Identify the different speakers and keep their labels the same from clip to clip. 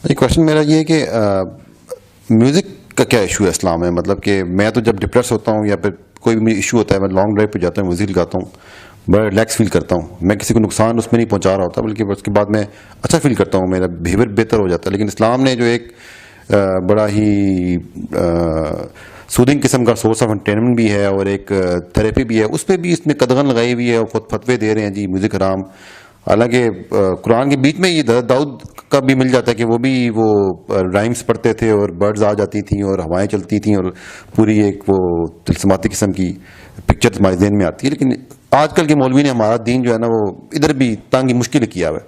Speaker 1: Question میرا یہ ہے کہ میوزک کا کیا ایشو ہے اسلام میں؟ مطلب کہ میں تو جب ڈپریس ہوتا ہوں یا پھر کوئی بھی ایشو ہوتا ہے، میں لانگ ڈرائیو پہ جاتا ہوں، میوزک لگاتا ہوں، بڑا ریلیکس فیل کرتا ہوں. میں کسی کو نقصان اس میں نہیں پہنچا رہا ہوتا، بلکہ اس کے بعد میں اچھا فیل کرتا ہوں، میرا بیہیویئر بہتر ہو جاتا ہے. لیکن اسلام نے جو ایک بڑا ہی سودنگ قسم کا سورس آف انٹرٹینمنٹ بھی ہے اور ایک تھراپی بھی ہے، اس پہ بھی اس نے قدغن لگائی ہوئی ہے اور خود فتوے دے رہے ہیں جی میوزک حرام. حالانکہ قرآن کے بیچ میں یہ داؤد کا بھی مل جاتا ہے کہ وہ رائمز پڑھتے تھے اور برڈز آ جاتی تھیں اور ہوائیں چلتی تھیں اور پوری ایک وہ تلسماتی قسم کی پکچر ہمارے ذہن میں آتی ہے. لیکن آج کل کے مولوی نے ہمارا دین جو ہے نا وہ ادھر بھی تنگ مشکل کیا ہوا ہے.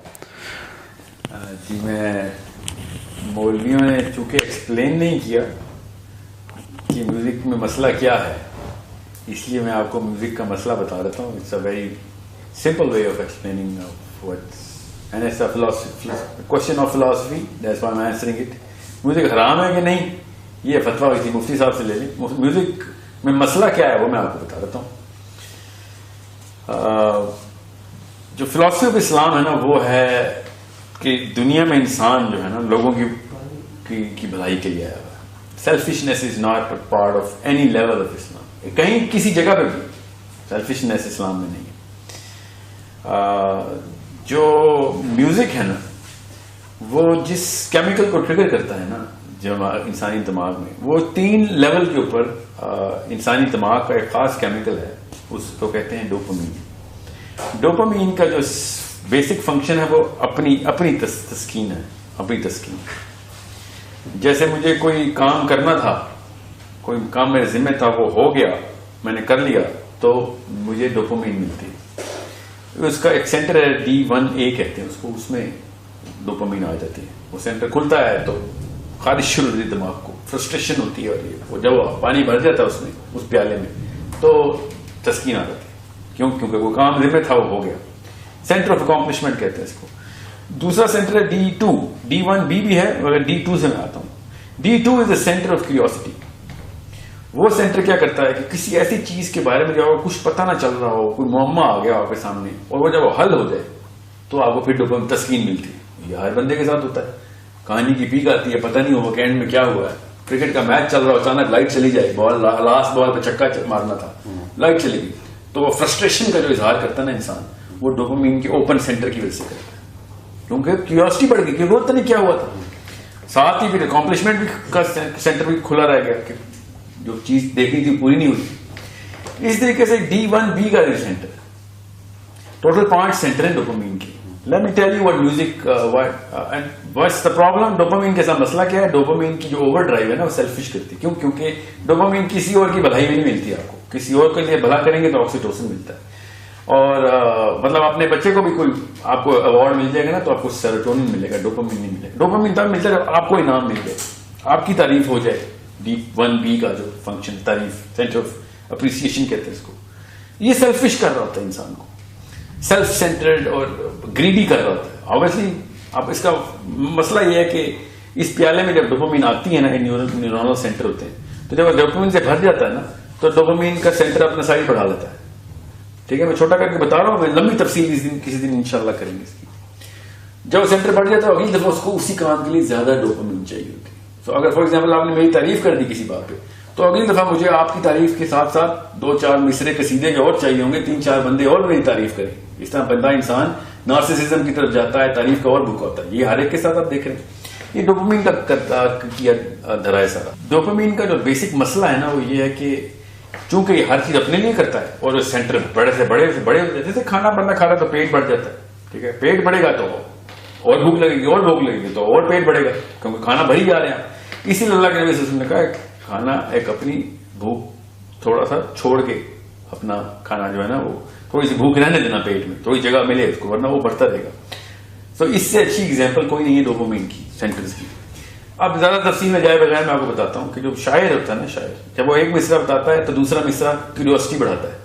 Speaker 2: جی میں مولویوں نے چونکہ ایکسپلین نہیں کیا کہ میوزک میں مسئلہ کیا ہے، اس لیے میں آپ کو میوزک کا مسئلہ بتا دیتا ہوں. It's a very simple way of explaining what's, and it's a philosophy, a question of philosophy, that's why I'm answering it. Music حرام ہے کہ نہیں، یہ فتویٰ کسی مفتی صاحب سے لے لیں. میوزک میں مسئلہ کیا ہے وہ میں آپ کو بتا دیتا ہوں. جو فلاسفی آف اسلام ہے نا وہ ہے کہ دنیا میں انسان جو ہے نا لوگوں کی بھلائی کے لیے آیا ہوا ہے. Selfishness is not part of any level of Islam. کہیں کسی جگہ پہ بھی سیلفشنیس اسلام میں نہیں ہے. جو میوزک ہے نا وہ جس کیمیکل کو ٹریگر کرتا ہے نا جو انسانی دماغ میں، وہ 3 لیول کے اوپر انسانی دماغ کا ایک خاص کیمیکل ہے، اس کو کہتے ہیں ڈوپامین. ڈوپامین کا جو بیسک فنکشن ہے وہ اپنی تسکین ہے، اپنی تسکین. جیسے مجھے کوئی کام کرنا تھا، کوئی کام میرے ذمہ تھا، وہ ہو گیا، میں نے کر لیا تو مجھے ڈوپامین ملتی ہے. اس کا ایک سینٹر ہے D1A کہتے ہیں اس کو، اس میں ڈوپامین آ جاتی ہے. وہ سینٹر کھلتا ہے تو خارش شروع ہوتی ہے دماغ کو، فرسٹریشن ہوتی ہے اور وہ جب پانی بھر جاتا ہے اس میں اس پیالے میں تو تسکین آ جاتی ہے. کیونکہ وہ کام ذمہ تھا وہ ہو گیا. سینٹر آف اکمپلشمنٹ کہتے ہیں اس کو. دوسرا سینٹر ہے D2. D1B بھی ہے مگر D2 سے میں آتا ہوں. D2 is a centre of curiosity. وہ سینٹر کیا کرتا ہے کہ کسی ایسی چیز کے بارے میں جب کچھ پتہ نہ چل رہا ہو، کوئی معمہ آ گیا آپ کے سامنے اور وہ جب حل ہو جائے تو آپ کو پھر ڈوپامین تسکین ملتی ہے. یہ ہر بندے کے ساتھ ہوتا ہے. کہانی کی پیک آتی ہے، پتہ نہیں ہو کہ اینڈ میں کیا ہوا ہے. کرکٹ کا میچ چل رہا ہو، اچانک لائٹ چلی جائے، بال لاسٹ بال پہ چھکا مارنا تھا، لائٹ چلی گئی، تو وہ فرسٹریشن کا جو اظہار کرتا ہے نا انسان، وہ ڈوپامین کے اوپن سینٹر کی وجہ سے کرتا ہے. کیونکہ کیوریوسٹی بڑھ گئی کہ وہ تو نہیں کیا ہوا تھا. ساتھ ہی پھر اکمپلشمنٹ بھی کا سینٹر بھی کھلا رہ گیا کہ جو چیز دیکھنی تھی پوری نہیں ہوئی. اس طریقے سے D1B کا جو سینٹر، ٹوٹل 5 سینٹر ہیں ڈوپامین کے. Let me tell you what music what's the problem. Dopamine کے ساتھ مسئلہ کیا ہے؟ ڈوپامین کی جو اوور ڈرائیو ہے نا وہ سیلفش کرتی ہے. کیونکہ ڈوپامین کسی اور کی بھلائی میں نہیں ملتی. آپ کو کسی اور کے لیے بھلا کریں گے تو آکسیٹوسن ملتا ہے. اور مطلب اپنے بچے کو بھی کوئی آپ کو ایوارڈ مل جائے گا نا تو آپ کو سیروٹونین ملے گا، ڈوپامین نہیں ملے گا. ڈوپامین تب ملتا ہے جب آپ کو انعام مل جائے، آپ کی تعریف ہو جائے. D1B کا جو فنکشن تعریف، سینٹر آف اپریسیشن کہتے ہیں اس کو. یہ سیلفش کر رہا ہوتا ہے انسان کو، سیلف سینٹرڈ اور گریڈی کر رہا ہوتا ہے. آبویسلی اب اس کا مسئلہ یہ ہے کہ اس پیالے میں جب ڈوپامین آتی ہے نا، نیورونل سینٹر ہوتے ہیں، تو جب ڈوپامین سے بھر جاتا ہے نا تو ڈوپامین کا سینٹر اپنا سائز بڑھا لیتا ہے. ٹھیک ہے، میں چھوٹا کر کے بتا رہا ہوں، میں لمبی تفصیل کسی دن انشاءاللہ کریں گے اس کی. جب سینٹر بڑھ جاتا ہے اگلی دفعہ اس کو اسی کام کے لیے زیادہ ڈوپامین چاہیے ہوتی ہے. تو اگر فار ایگزامپل آپ نے میری تعریف کر دی کسی بات پہ، تو اگلی دفعہ مجھے آپ کی تعریف کے ساتھ ساتھ 2-4 مصرے قصیدے جو اور چاہیے ہوں گے، 3-4 بندے اور میری تعریف کریں. اس طرح بندہ انسان نارسسزم کی طرف جاتا ہے، تعریف کا اور بھوکا ہوتا ہے. یہ ہر ایک کے ساتھ آپ دیکھ رہے ہیں. یہ ڈوپامین کا کیا دھرا ہے سارا. ڈوپامین کا جو بیسک مسئلہ ہے نا وہ یہ ہے کہ چونکہ یہ ہر چیز اپنے لیے کرتا ہے اور سینٹر بڑے سے بڑے جیسے کھانا بندہ کھا رہا ہے تو پیٹ بڑھ جاتا ہے. ٹھیک ہے، پیٹ بڑھے گا تو اور بھوک لگے گی، اور بھوک لگے گی تو اور پیٹ بڑھے گا، کیونکہ کھانا بھری جا رہے ہیں. اسی لیے اللہ کے نبی صلی اللہ علیہ وسلم نے کہا کھانا ایک اپنی بھوک تھوڑا سا چھوڑ کے اپنا کھانا جو ہے نا وہ تھوڑی سی بھوک رہنے دینا پیٹ میں، تھوڑی جگہ ملے اس کو، ورنہ وہ بڑھتا رہے گا. تو اس سے اچھی ایگزامپل کوئی نہیں ہے ڈوپامین کی سینٹرز کی. اب زیادہ تفصیل میں جائے بغیر میں آپ کو بتاتا ہوں کہ جو شاعر ہوتا ہے نا، شاعر جب وہ ایک مصرع بتاتا ہے تو دوسرا مصرع کیوریوسٹی بڑھاتا ہے.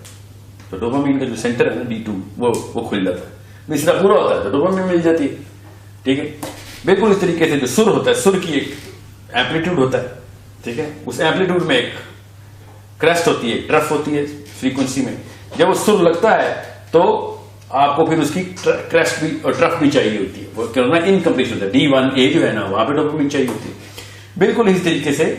Speaker 2: تو ڈوپامین کا جو سینٹر ہے نا D2 وہ کھل جاتا ہے. مصرع پورا ہوتا ہے تو ڈوپامین مل جاتی ہے. ٹھیک ہے، بالکل اس طریقے سے جو سر ہوتا ہے، سر کی ایک ایمپلیٹیوڈ ہوتا ہے. ٹھیک ہے، اس ایمپلیٹیوڈ میں ایک کریسٹ ہوتی ہے، ایک ٹرف ہوتی ہے فریکوینسی میں. جب وہ سر لگتا ہے تو آپ کو پھر اس کی کریسٹ بھی اور ٹرف بھی چاہیے ہوتی ہے, وہ کرنا انکمپلیٹ ہوتا ہے. D1A جو ہے نا وہاں پہ ڈوپامین چاہیے ہوتی ہے. بالکل اسی طریقے سے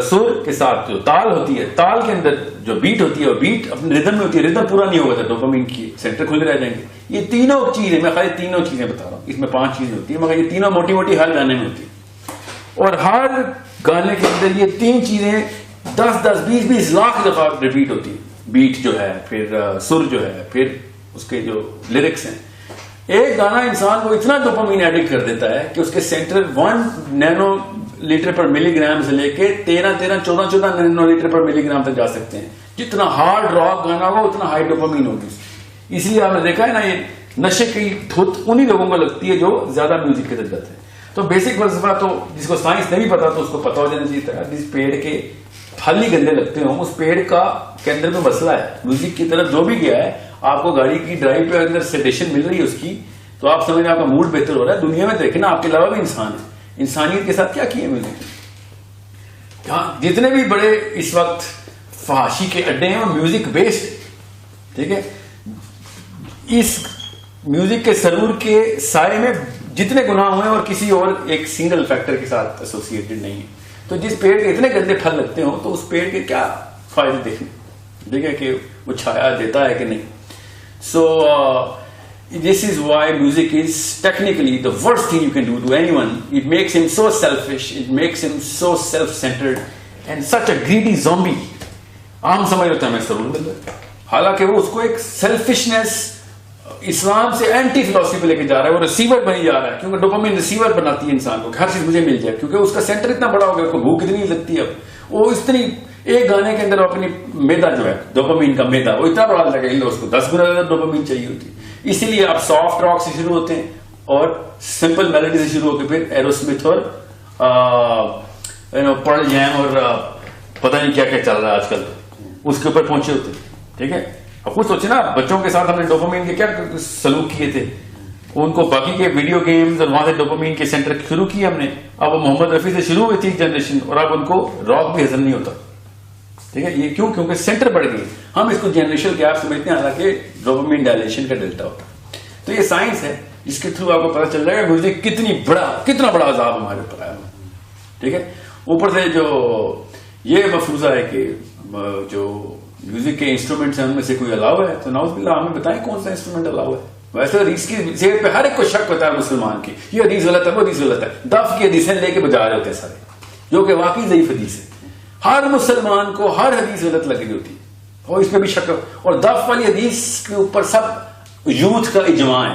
Speaker 2: سر کے ساتھ جو تال ہوتی ہے, تال کے اندر جو بیٹ ہوتی ہے وہ بیٹ اپنے ردم میں ہوتی ہے, ردم پورا نہیں ہوگا تو ڈوپامین کی سینٹر کھلے رہ جائیں گے. یہ تینوں چیزیں, میں خالی تینوں چیزیں بتا رہا ہوں, اس میں 5 چیزیں ہوتی ہیں مگر یہ تینوں موٹی موٹی ہر گانے میں ہوتی ہیں. اور ہر گانے کے اندر یہ 3 چیزیں 10-10 20-20 لاکھ دفعہ ریپیٹ ہوتی ہیں. بیٹ جو ہے, پھر سر جو ہے, پھر اس کے جو لیرکس ہیں. ایک گانا انسان کو اتنا ڈوپامین ایڈکٹ کر دیتا ہے کہ اس کے سینٹر 1 نینو لیٹر پر ملی گرام سے لے کے 13-14 نینو لیٹر پر ملی گرام تک جا سکتے ہیں. جتنا ہارڈ راک گانا ہوگا اتنا ہائی ڈوپامین ہوگی. اس لیے آپ نے دیکھا ہے نا, یہ نشے کی دھت انہی لوگوں کو لگتی ہے جو زیادہ میوزک کی طرف جاتے ہیں. تو بیسک فلسفہ تو جس کو سائنس نہیں پتا تو اس کو پتا ہو جانا چاہیے تھا. جس پیڑ کے پھل ہی گندے لگتے ہوں اس پیڑ کا کے اندر میں مسئلہ ہے. میوزک کی طرف جو بھی گیا ہے, آپ کو گاڑی کی ڈرائیو پہ اندر سیڈیشن مل رہی ہے اس کی, تو آپ سمجھیں آپ کا موڈ بہتر ہو رہا ہے. دنیا میں دیکھیں نا, آپ کے علاوہ بھی انسان ہے, انسانیت کے ساتھ کیا کیا میوزک. جتنے بھی بڑے اس وقت فحاشی کے اڈے ہیں وہ میوزک بیسڈ. ٹھیک ہے, اس میوزک کے سرور کے سائے میں جتنے گناہ ہوئے اور کسی اور ایک سنگل فیکٹر کے ساتھ ایسوسیٹڈ نہیں ہے. تو جس پیڑ کے اتنے گندے پھل لگتے ہوں تو اس پیڑ کے کیا فائدے دیکھیں, ٹھیک ہے, کہ وہ چھایا دیتا ہے کہ نہیں. سو this is why music is technically the worst thing you can do to anyone. It makes him so selfish, it makes him so self-centered and such a greedy zombie. عام سمجھ ہوتا ہے میں ضرور بندہ, حالانکہ وہ اس کو ایک سیلفشنس اسلام سے اینٹی فلسفی پہ لے کے جا رہا ہے. وہ ریسیور بنی جا رہا ہے, کیونکہ ڈوپامین ریسیور بناتی ہے انسان کو, ہر چیز مجھے مل جائے, کیونکہ اس کا سینٹر اتنا بڑا ہو گیا, اس کو بھوک اتنی لگتی ہے. اب وہ اتنی ایک گانے کے اندر اپنی میدا جو ہے ڈوپامین کا میدا وہ اتنا بڑا لگا, اس کو 10 گنا زیادہ ڈوپامین چاہیے ہوتی ہے. اسی لیے آپ سافٹ راک سے شروع ہوتے ہیں اور سمپل میلوڈی سے شروع ہو کے پھر ایروسمتھ اور پرل جیم اور پتہ نہیں کیا کیا چل رہا ہے آج کل, اس کے اوپر پہنچے ہوتے ہیں. ٹھیک ہے, اب خود سوچے نا, بچوں کے ساتھ ہم نے ڈوپامین کے کیا سلوک کیے تھے, ان کو باقی کے ویڈیو گیمز اور وہاں سے ڈوپامین کے سینٹر شروع کیے ہم نے. اب وہ محمد رفیع سے شروع ہوئی تھی جنریشن, اور اب ان کو راک بھی ہضم نہیں ہوتا. ٹھیک ہے, یہ کیوں, کیونکہ سینٹر بڑھ گئی. ہم اس کو جنریشن گیپ سمجھتے ہیں, حالانکہ ڈوپامین ڈائلیشن کا ڈیلٹا ہوتا ہے. تو یہ سائنس ہے جس کے تھرو آپ کو پتا چل جائے گا میوزک کتنا بڑا عذاب ہمارے اوپر آیا. ٹھیک ہے, اوپر سے جو یہ مفروضہ ہے کہ جو میوزک کے انسٹرومنٹس ہیں ان میں سے کوئی الاؤ ہے, تو نعوذ باللہ ہمیں بتائیں کون سا انسٹرومنٹ الاؤ ہے. ویسے حدیث کی صحت پہ ہر ایک کو شک ہوتا ہے مسلمان کی, یہ حدیث غلط ہے, وہ حدیث غلط ہے. دف کی حدیثیں لے کے بجا رہے ہوتے ہیں سارے, جو کہ واقعی ضعیف حدیث ہے. ہر مسلمان کو ہر حدیث غلط لگ رہی ہوتی ہے, اور اس پہ بھی شک. اور دف والی حدیث کے اوپر سب یوتھ کا اجماع ہے,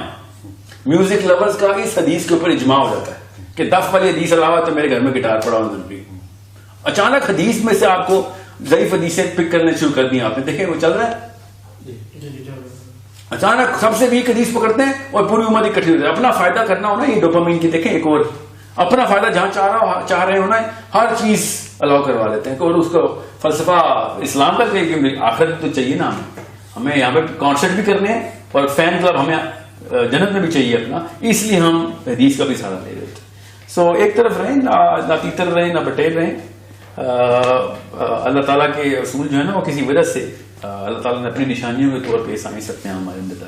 Speaker 2: میوزک لورز کا اس حدیث کے اوپر اجماع ہو جاتا ہے کہ دف والی حدیث علاوہ تو میرے گھر میں گٹار پڑا ہونا ضروری. اچانک حدیث میں سے آپ کو ضعیف حدیثیں پک کرنے شروع کر دی آپ نے, دیکھیں وہ چل رہا ہے. اچانک سب سے ویک حدیث پکڑتے ہیں اور پوری امت اکٹھی ہو جائے. اپنا فائدہ کرنا ہونا, یہ ڈوپامین کی دیکھیں ایک اور اپنا فائدہ جہاں چاہ رہے ہونا, ہر چیز الاؤ کروا لیتے ہیں. اور اس کو فلسفہ اسلام کا کہ آخرت تو چاہیے نا ہمیں یہاں پہ کانسرٹ بھی کرنے ہیں, اور فین کلب ہمیں جنت میں بھی چاہیے اپنا, اس لیے ہم حدیث کا بھی سہارا لے رہے تھے. سو ایک طرف رہیں, نہ تیتر رہیں نہ بٹیر رہیں. اللہ تعالیٰ کے اصول جو ہے نا وہ کسی وجہ سے اللہ تعالیٰ نے اپنی نشانیوں کے طور پہ سائنس رکھتے ہیں ہمارے اندر.